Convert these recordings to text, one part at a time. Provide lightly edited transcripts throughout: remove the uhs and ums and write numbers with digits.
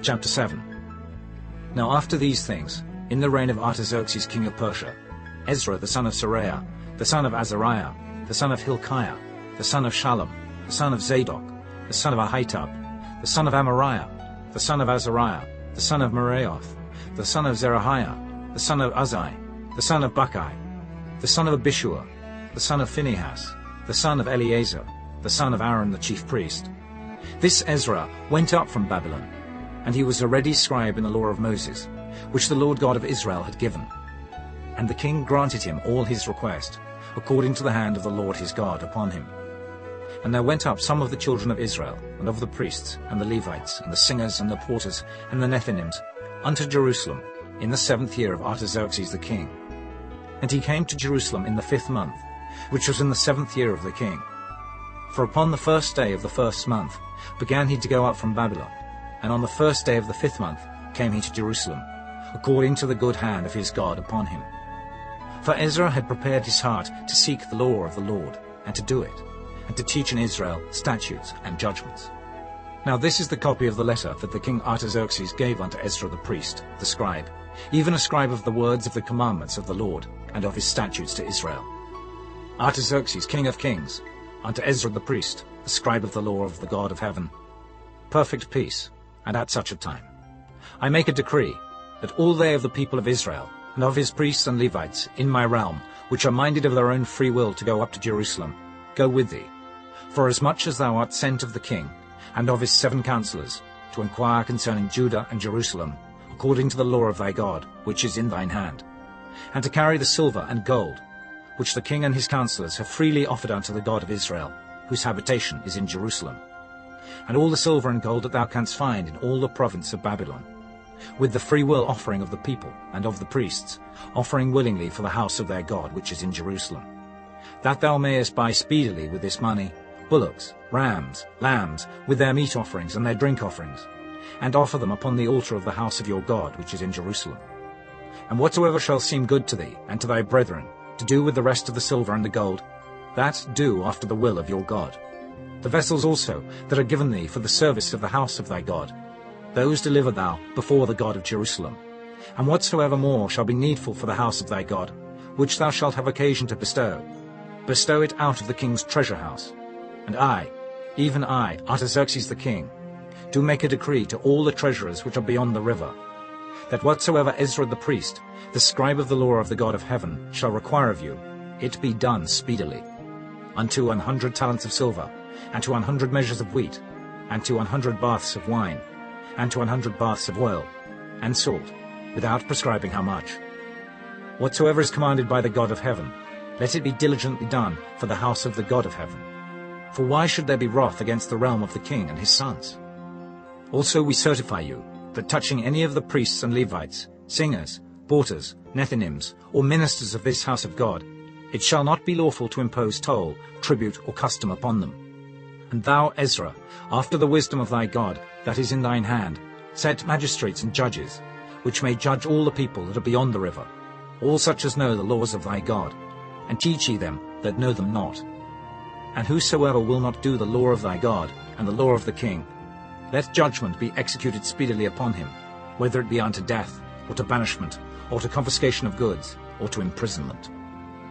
Chapter 7. Now after these things, in the reign of Artaxerxes king of Persia, Ezra the son of Seraiah, the son of Azariah, the son of Hilkiah, the son of Shallum, the son of Zadok, the son of Ahitub, the son of Amariah, the son of Azariah, the son of Meraioth, the son of Zerahiah, the son of Uzai, the son of Buckai, the son of Abishua, the son of Phinehas, the son of Eleazar, the son of Aaron the chief priest. This Ezra went up from Babylon, and he was a ready scribe in the law of Moses, which the Lord God of Israel had given. And the king granted him all his request, according to the hand of the Lord his God upon him. And there went up some of the children of Israel, and of the priests, and the Levites, and the singers, and the porters, and the Nethinims, unto Jerusalem, in the 7th year of Artaxerxes the king. And he came to Jerusalem in the 5th month, which was in the 7th year of the king. For upon the 1st day of the 1st month began he to go up from Babylon, and on the 1st day of the 5th month came he to Jerusalem, according to the good hand of his God upon him. For Ezra had prepared his heart to seek the law of the Lord, and to do it, and to teach in Israel statutes and judgments. Now this is the copy of the letter that the king Artaxerxes gave unto Ezra the priest, the scribe, even a scribe of the words of the commandments of the Lord, and of his statutes to Israel. Artaxerxes, king of kings, unto Ezra the priest, the scribe of the law of the God of heaven. Perfect peace, and at such a time. I make a decree, that all they of the people of Israel, and of his priests and Levites, in my realm, which are minded of their own free will to go up to Jerusalem, go with thee. Forasmuch as thou art sent of the king, and of his 7 counselors, to inquire concerning Judah and Jerusalem, according to the law of thy God, which is in thine hand, and to carry the silver and gold, which the king and his counselors have freely offered unto the God of Israel, whose habitation is in Jerusalem, and all the silver and gold that thou canst find in all the province of Babylon, with the freewill offering of the people and of the priests, offering willingly for the house of their God which is in Jerusalem, that thou mayest buy speedily with this money bullocks, rams, lambs, with their meat offerings and their drink offerings, and offer them upon the altar of the house of your God which is in Jerusalem. And whatsoever shall seem good to thee and to thy brethren, to do with the rest of the silver and the gold, that do after the will of your God. The vessels also that are given thee for the service of the house of thy God, those deliver thou before the God of Jerusalem. And whatsoever more shall be needful for the house of thy God, which thou shalt have occasion to bestow, bestow it out of the king's treasure house. And I, even I, Artaxerxes the king, do make a decree to all the treasurers which are beyond the river, that whatsoever Ezra the priest, the scribe of the law of the God of heaven, shall require of you, it be done speedily, unto 100 talents of silver, and to 100 measures of wheat, and to 100 baths of wine, and to 100 baths of oil, and salt, without prescribing how much. Whatsoever is commanded by the God of heaven, let it be diligently done for the house of the God of heaven. For why should there be wrath against the realm of the king and his sons? Also we certify you, that touching any of the priests and Levites, singers, porters, Nethinims, or ministers of this house of God, it shall not be lawful to impose toll, tribute, or custom upon them. And thou, Ezra, after the wisdom of thy God that is in thine hand, set magistrates and judges, which may judge all the people that are beyond the river, all such as know the laws of thy God, and teach ye them that know them not. And whosoever will not do the law of thy God, and the law of the king, let judgment be executed speedily upon him, whether it be unto death, or to banishment, or to confiscation of goods, or to imprisonment.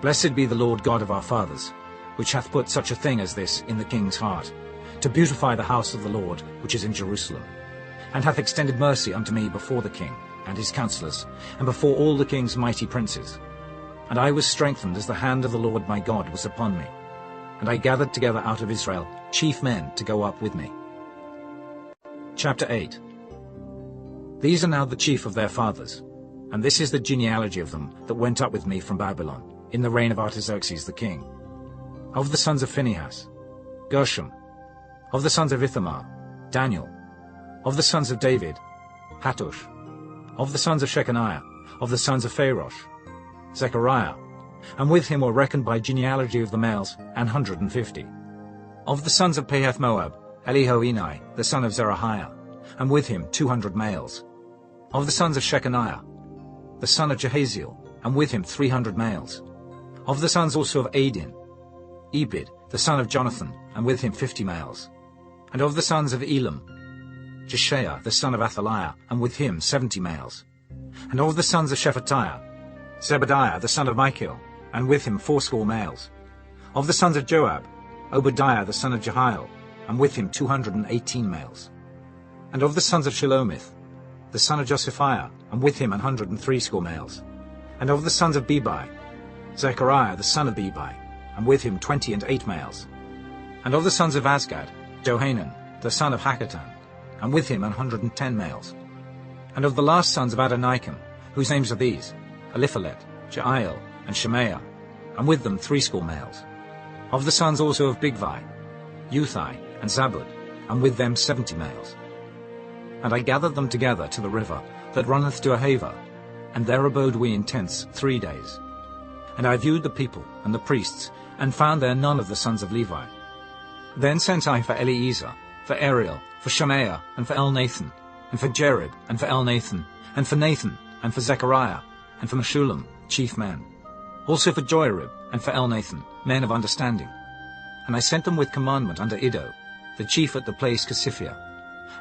Blessed be the Lord God of our fathers, which hath put such a thing as this in the king's heart, to beautify the house of the Lord which is in Jerusalem, and hath extended mercy unto me before the king and his counselors, and before all the king's mighty princes. And I was strengthened as the hand of the Lord my God was upon me, and I gathered together out of Israel chief men to go up with me. Chapter 8. These are now the chief of their fathers, and this is the genealogy of them that went up with me from Babylon, in the reign of Artaxerxes the king. Of the sons of Phinehas, Gershom. Of the sons of Ithamar, Daniel. Of the sons of David, Hattush. Of the sons of Shechaniah, of the sons of Pharosh, Zechariah, and with him were reckoned by genealogy of the males 150. Of the sons of Pahath-Moab, Elihoenai, the son of Zerahiah, and with him 200 males. Of the sons of Shechaniah, the son of Jehaziel, and with him 300 males. Of the sons also of Adin, Ebed, the son of Jonathan, and with him 50 males. And of the sons of Elam, Jeshaiah the son of Athaliah, and with him 70 males. And of the sons of Shephatiah, Zebadiah the son of Michael, and with him 80 males. Of the sons of Joab, Obadiah the son of Jehiel, and with him 218 males. And of the sons of Shelomith, the son of Josephiah, and with him 180 males. And of the sons of Bebai, Zechariah the son of Bebai, and with him 28 males. And of the sons of Azgad, Johanan the son of Hakkatan, and with him 110 males. And of the last sons of Adonikam, whose names are these, Eliphalet, Jeiel, and Shemaiah, and with them 80 males. Of the sons also of Bigvai, Uthai, and Zabud, and with them 70 males. And I gathered them together to the river that runneth to Ahava, and there abode we in tents 3 days. And I viewed the people and the priests, and found there none of the sons of Levi. Then sent I for Eliezer, for Ariel, for Shemaiah, and for Elnathan, and for Jerib, and for Elnathan, and for Nathan, and for Zechariah, and for Meshullam, chief men. Also for Joarib, and for Elnathan, men of understanding. And I sent them with commandment unto Iddo, the chief at the place Casiphia.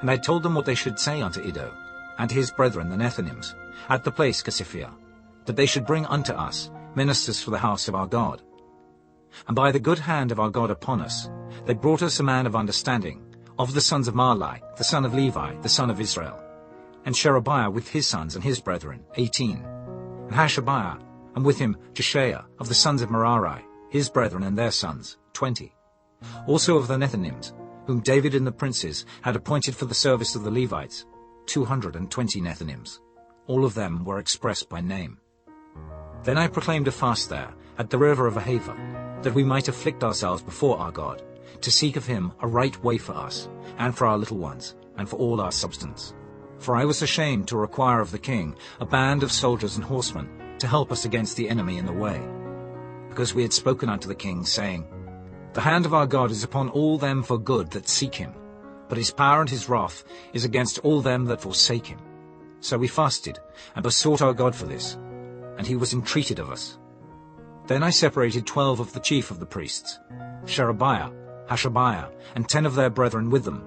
And I told them what they should say unto Iddo, and to his brethren the Nethinims, at the place Casiphia, that they should bring unto us ministers for the house of our God. And by the good hand of our God upon us, they brought us a man of understanding, of the sons of Marli, the son of Levi, the son of Israel, and Sherebiah with his sons and his brethren, 18, and Hashabiah, and with him Jeshaiah, of the sons of Merari, his brethren and their sons, 20. Also of the Nethinims, whom David and the princes had appointed for the service of the Levites, 220 Nethinims. All of them were expressed by name. Then I proclaimed a fast there, at the river of Ahava, that we might afflict ourselves before our God, to seek of him a right way for us, and for our little ones, and for all our substance. For I was ashamed to require of the king a band of soldiers and horsemen, to help us against the enemy in the way. Because we had spoken unto the king, saying, The hand of our God is upon all them for good that seek him, but his power and his wrath is against all them that forsake him. So we fasted, and besought our God for this, and he was entreated of us. Then I separated 12 of the chief of the priests, Sherebiah, Hashabiah, and 10 of their brethren with them,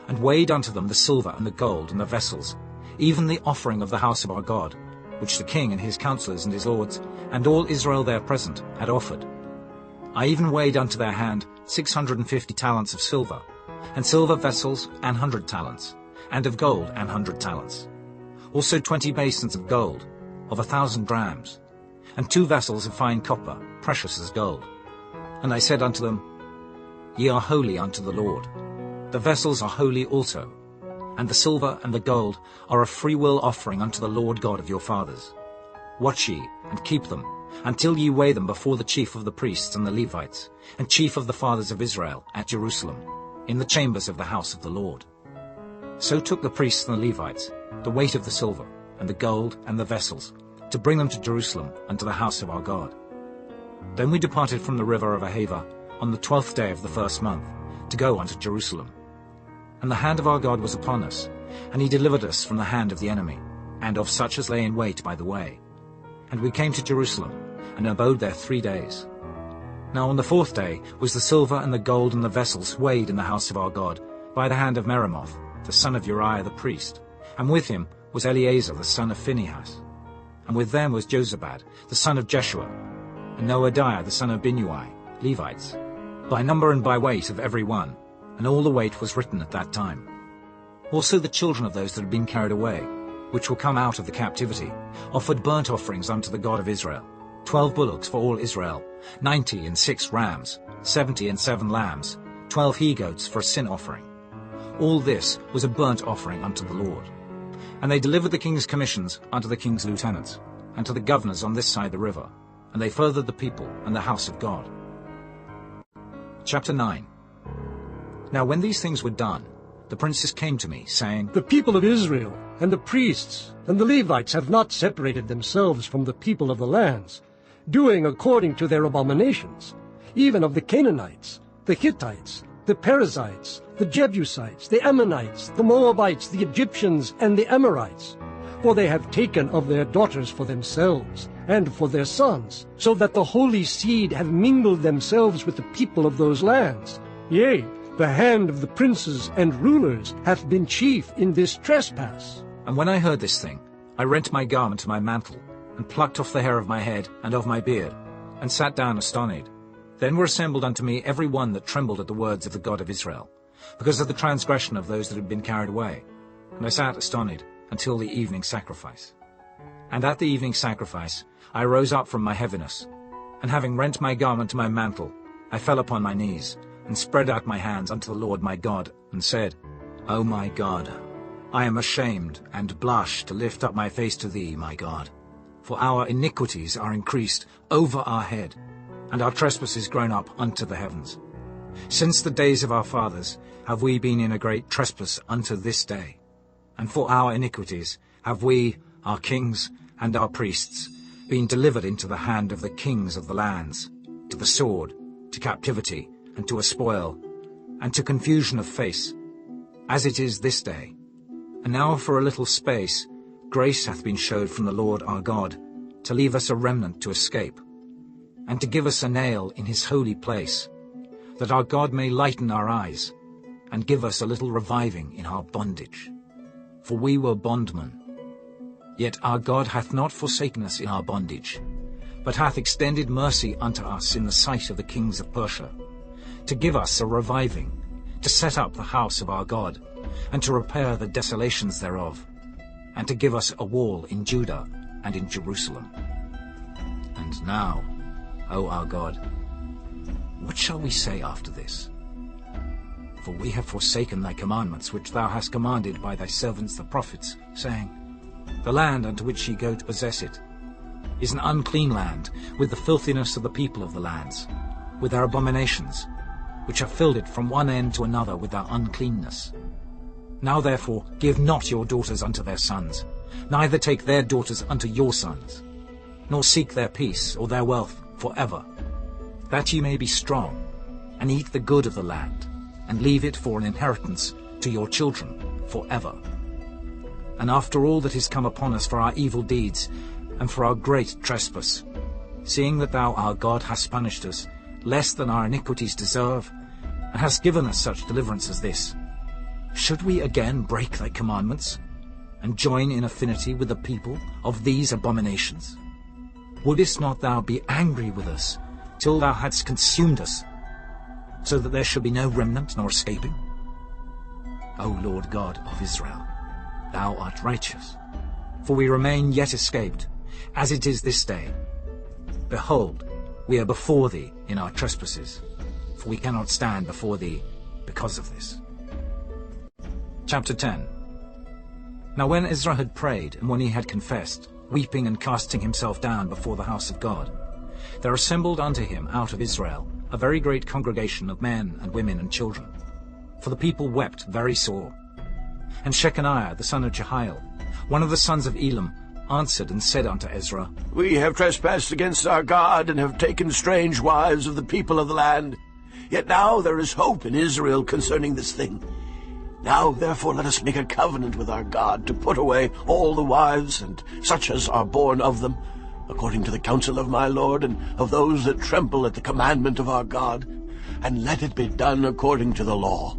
and weighed unto them the silver and the gold and the vessels, even the offering of the house of our God, which the king and his counselors and his lords, and all Israel there present, had offered. I even weighed unto their hand 650 talents of silver, and silver vessels 100 talents, and of gold 100 talents. Also 20 basins of gold, of 1,000 drams, and 2 vessels of fine copper, precious as gold. And I said unto them, Ye are holy unto the Lord. The vessels are holy also, and the silver and the gold are a freewill offering unto the Lord God of your fathers. Watch ye, and keep them, until ye weigh them before the chief of the priests and the Levites, and chief of the fathers of Israel, at Jerusalem, in the chambers of the house of the Lord. So took the priests and the Levites the weight of the silver, and the gold, and the vessels, to bring them to Jerusalem, unto the house of our God. Then we departed from the river of Ahava on the 12th day of the 1st month, to go unto Jerusalem. And the hand of our God was upon us, and he delivered us from the hand of the enemy, and of such as lay in wait by the way. And we came to Jerusalem, and abode there 3 days. Now on the 4th day was the silver and the gold and the vessels weighed in the house of our God, by the hand of Meremoth, the son of Uriah the priest, and with him was Eleazar the son of Phinehas. And with them was Jozabad, the son of Jeshua, and Noadiah the son of Binnui, Levites, by number and by weight of every one, and all the weight was written at that time. Also the children of those that had been carried away, which were come out of the captivity, offered burnt offerings unto the God of Israel, 12 bullocks for all Israel, 90 and 6 rams, 70 and 7 lambs, 12 he-goats for a sin offering. All this was a burnt offering unto the Lord. And they delivered the king's commissions unto the king's lieutenants, and to the governors on this side the river, and they furthered the people and the house of God. Chapter 9. Now when these things were done, the princes came to me, saying, The people of Israel, and the priests, and the Levites have not separated themselves from the people of the lands, doing according to their abominations, even of the Canaanites, the Hittites, the Perizzites, the Jebusites, the Ammonites, the Moabites, the Egyptians, and the Amorites. For they have taken of their daughters for themselves, and for their sons, so that the holy seed have mingled themselves with the people of those lands. Yea, The hand of the princes and rulers hath been chief in this trespass. And when I heard this thing, I rent my garment and my mantle, and plucked off the hair of my head and of my beard, and sat down astonished. Then were assembled unto me every one that trembled at the words of the God of Israel, because of the transgression of those that had been carried away. And I sat astonished until the evening sacrifice. And at the evening sacrifice I rose up from my heaviness, and having rent my garment and my mantle, I fell upon my knees, and spread out my hands unto the Lord my God, and said, O my God, I am ashamed and blush to lift up my face to thee, my God. For our iniquities are increased over our head, and our trespasses grown up unto the heavens. Since the days of our fathers have we been in a great trespass unto this day. And for our iniquities have we, our kings and our priests, been delivered into the hand of the kings of the lands, to the sword, to captivity, and to a spoil, and to confusion of face, as it is this day. And now for a little space grace hath been showed from the Lord our God, to leave us a remnant to escape, and to give us a nail in his holy place, that our God may lighten our eyes, and give us a little reviving in our bondage. For we were bondmen. Yet our God hath not forsaken us in our bondage, but hath extended mercy unto us in the sight of the kings of Persia, to give us a reviving, to set up the house of our God, and to repair the desolations thereof, and to give us a wall in Judah and in Jerusalem. And now, O our God, what shall we say after this? For we have forsaken thy commandments, which thou hast commanded by thy servants the prophets, saying, The land unto which ye go to possess it is an unclean land, with the filthiness of the people of the lands, with their abominations, which have filled it from one end to another with their uncleanness. Now therefore give not your daughters unto their sons, neither take their daughters unto your sons, nor seek their peace or their wealth for ever, that ye may be strong, and eat the good of the land, and leave it for an inheritance to your children for ever. And after all that is come upon us for our evil deeds, and for our great trespass, seeing that thou our God hast punished us less than our iniquities deserve, and hast given us such deliverance as this, should we again break thy commandments, and join in affinity with the people of these abominations? Wouldest not thou be angry with us, till thou hadst consumed us, so that there should be no remnant nor escaping? O Lord God of Israel, thou art righteous, for we remain yet escaped, as it is this day. Behold, we are before thee in our trespasses, for we cannot stand before thee because of this. Chapter 10. Now when Ezra had prayed, and when he had confessed, weeping and casting himself down before the house of God, there assembled unto him out of Israel a very great congregation of men and women and children, for the people wept very sore. And Shechaniah the son of Jehiel, one of the sons of Elam, answered and said unto Ezra, We have trespassed against our God, and have taken strange wives of the people of the land. Yet now there is hope in Israel concerning this thing. Now therefore let us make a covenant with our God, to put away all the wives, and such as are born of them, according to the counsel of my Lord, and of those that tremble at the commandment of our God, and let it be done according to the law.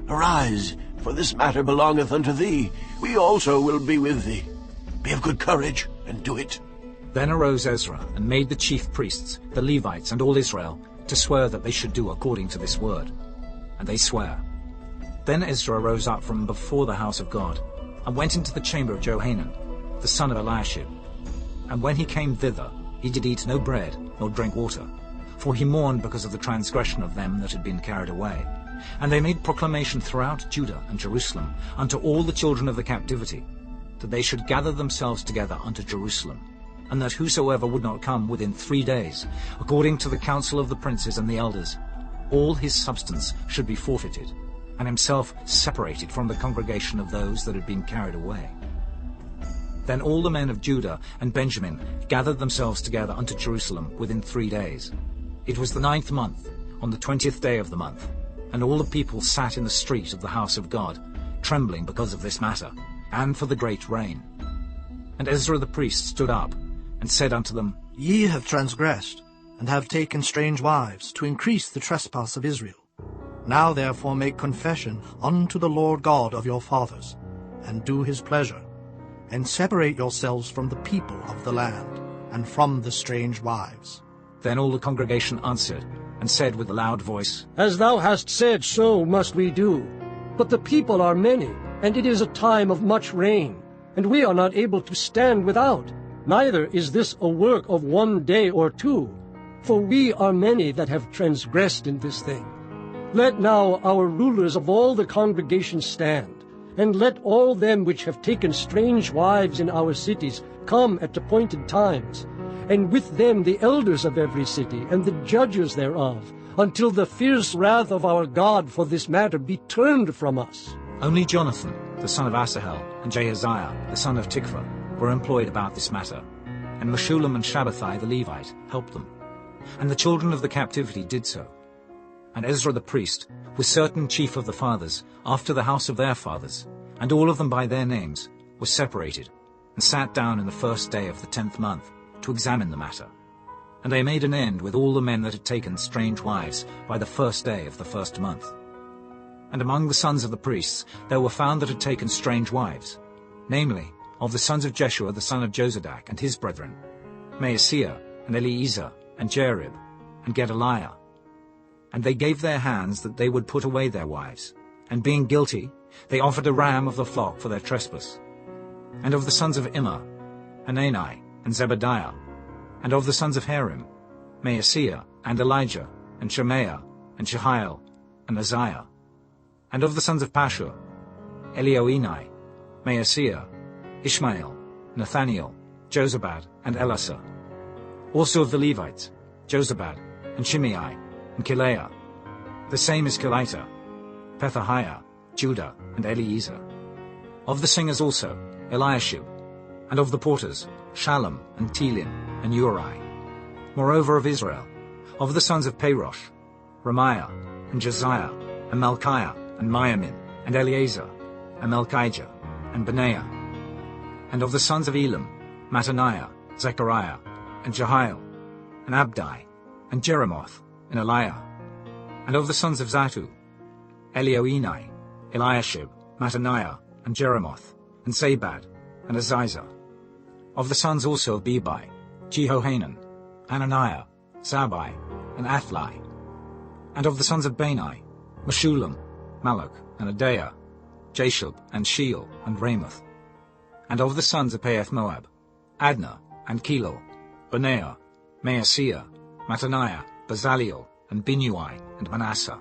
Arise, for this matter belongeth unto thee. We also will be with thee. Be of good courage, and do it. Then arose Ezra, and made the chief priests, the Levites, and all Israel, to swear that they should do according to this word. And they sware. Then Ezra rose up from before the house of God, and went into the chamber of Johanan, the son of Eliashib. And when he came thither, he did eat no bread, nor drink water, for he mourned because of the transgression of them that had been carried away. And they made proclamation throughout Judah and Jerusalem unto all the children of the captivity, that they should gather themselves together unto Jerusalem, and that whosoever would not come within 3 days, according to the counsel of the princes and the elders, all his substance should be forfeited, and himself separated from the congregation of those that had been carried away. Then all the men of Judah and Benjamin gathered themselves together unto Jerusalem within 3 days. It was the 9th month, on the 20th day of the month, and all the people sat in the street of the house of God, trembling because of this matter, and for the great rain. And Ezra the priest stood up, and said unto them, Ye have transgressed, and have taken strange wives, to increase the trespass of Israel. Now therefore make confession unto the Lord God of your fathers, and do his pleasure, and separate yourselves from the people of the land, and from the strange wives. Then all the congregation answered, and said with a loud voice, As thou hast said, so must we do. But the people are many, and it is a time of much rain, and we are not able to stand without. Neither is this a work of 1 day or 2, for we are many that have transgressed in this thing. Let now our rulers of all the congregation stand, and let all them which have taken strange wives in our cities come at appointed times, and with them the elders of every city, and the judges thereof, until the fierce wrath of our God for this matter be turned from us. Only Jonathan, the son of Asahel, and Jahaziah, the son of Tikva, were employed about this matter, and Meshullam and Shabbathai the Levite helped them. And the children of the captivity did so. And Ezra the priest, with certain chief of the fathers, after the house of their fathers, and all of them by their names, was separated, and sat down in the 1st day of the 10th month, to examine the matter. And they made an end with all the men that had taken strange wives by the 1st day of the 1st month. And among the sons of the priests there were found that had taken strange wives, namely, of the sons of Jeshua the son of Jozadak and his brethren, Maaseiah, and Eliezer, and Jerib, and Gedaliah. And they gave their hands that they would put away their wives, and being guilty, they offered a ram of the flock for their trespass. And of the sons of Immer, Hanani, and Zebadiah, and of the sons of Harim, Maaseiah, and Elijah, and Shemaiah, and Jehiel, and Uzziah. And of the sons of Pashur, Elioenai, Maaseiah, Ishmael, Nathaniel, Jozabad, and Elasah. Also of the Levites, Jozabad, and Shimei, and Kileah. The same is Kelita, Pethahiah, Judah, and Eliezer. Of the singers also, Eliashib, and of the porters, Shallum, and Telem, and Uri. Moreover of Israel, of the sons of Parosh, Ramiah, and Josiah, and Malchiah, and Miamin, and Eleazar, and Melchijah, and Benaiah. And of the sons of Elam, Mattaniah, Zechariah, and Jehiel, and Abdi, and Jeremoth, and Eliah. And of the sons of Zattu, Elioenai, Eliashib, Mattaniah, and Jeremoth, and Zabad, and Aziza. Of the sons also of Bebai, Jehohanan, Ananiah, Zabai, and Athli. And of the sons of Bani, Meshullam, Malach, and Adaiah, Jashub, and Sheol, and Ramoth. And of the sons of Paeth Moab, Adnah, and Kelal, Benaiah, Maaseiah, Mattaniah, Bezaliel, and Binnui, and Manasseh.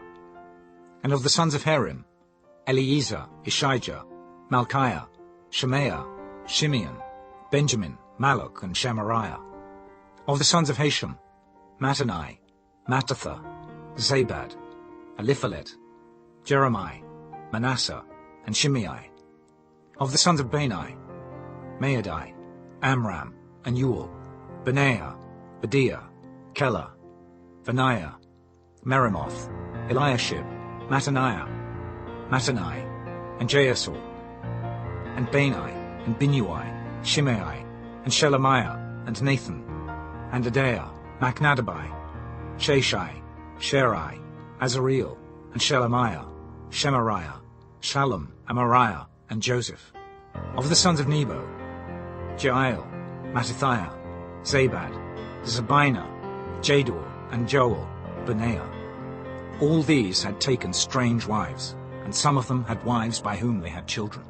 And of the sons of Harim, Eliezer, Ishijah, Malchiah, Shemaiah, Shimeon, Benjamin, Malach, and Shemariah. Of the sons of Hashem, Mattani, Mattatha, Zabad, Eliphalet, Jeremiah, Manasseh, and Shimei. Of the sons of Bani, Maadai, Amram, and Uel, Benaiah, Bediah, Kelah, Benaiah, Meremoth, Eliashib, Mattaniah, Mattani, and Jaasor, and Bani, and Binnui, Shimei, and Shelemiah, and Nathan, and Adaiah, Machnadabai, Sheshai, Sherai, Azareel, and Shelemiah, Shemariah, Shallum, Amariah, and Joseph. Of the sons of Nebo, Jeiel, Mattithiah, Zabad, Zabina, Jador, and Joel, Benaiah. All these had taken strange wives, and some of them had wives by whom they had children.